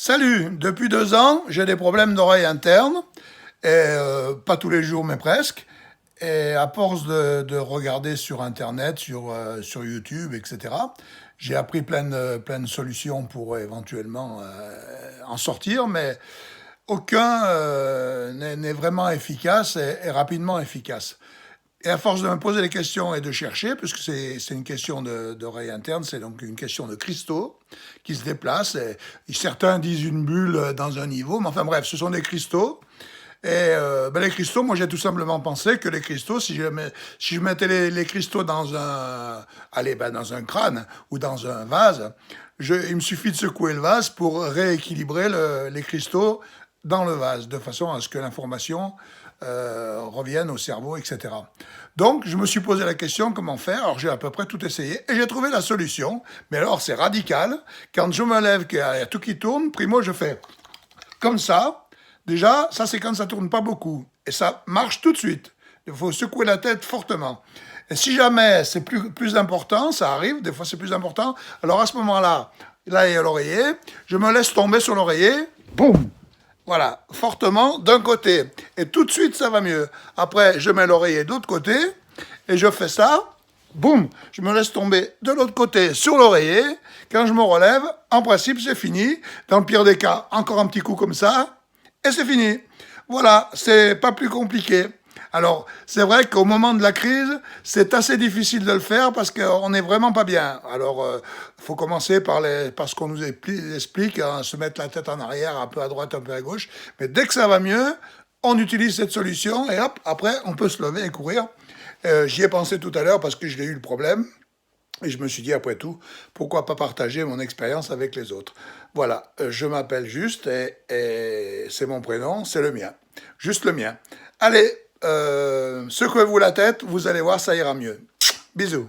Salut, depuis 2 ans, j'ai des problèmes d'oreille interne, et pas tous les jours, mais presque. Et à force de regarder sur Internet, sur YouTube, etc., j'ai appris plein de solutions pour éventuellement en sortir, mais aucun n'est vraiment efficace et rapidement efficace. Et à force de me poser des questions et de chercher, puisque c'est une question d'oreille interne, c'est donc une question de cristaux qui se déplacent. Et certains disent une bulle dans un niveau, mais enfin bref, ce sont des cristaux. Et les cristaux, moi j'ai tout simplement pensé que les cristaux, si je mettais les cristaux dans un crâne ou dans un vase, il me suffit de secouer le vase pour rééquilibrer les cristaux dans le vase, de façon à ce que l'information revienne au cerveau, etc. Donc, je me suis posé la question comment faire. Alors, j'ai à peu près tout essayé et j'ai trouvé la solution. Mais alors, c'est radical. Quand je me lève, qu'il y a tout qui tourne, primo, je fais comme ça. Déjà, ça, c'est quand ça tourne pas beaucoup. Et ça marche tout de suite. Il faut secouer la tête fortement. Et si jamais c'est plus important, ça arrive, des fois c'est plus important, alors à ce moment-là, là il y a l'oreiller, je me laisse tomber sur l'oreiller, boum, voilà, fortement d'un côté. Et tout de suite, ça va mieux. Après, je mets l'oreiller de l'autre côté et je fais ça. Boum, je me laisse tomber de l'autre côté sur l'oreiller. Quand je me relève, en principe, c'est fini. Dans le pire des cas, encore un petit coup comme ça et c'est fini. Voilà, c'est pas plus compliqué. Alors, c'est vrai qu'au moment de la crise, c'est assez difficile de le faire parce qu'on n'est vraiment pas bien. Alors, faut commencer par ce qu'on nous explique, hein, se mettre la tête en arrière, un peu à droite, un peu à gauche. Mais dès que ça va mieux, on utilise cette solution et hop, après, on peut se lever et courir. J'y ai pensé tout à l'heure parce que je l'ai eu le problème. Et je me suis dit, après tout, pourquoi pas partager mon expérience avec les autres. Voilà, je m'appelle Juste et c'est mon prénom, c'est le mien. Juste le mien. Allez, secouez-vous la tête, vous allez voir, ça ira mieux. Bisous.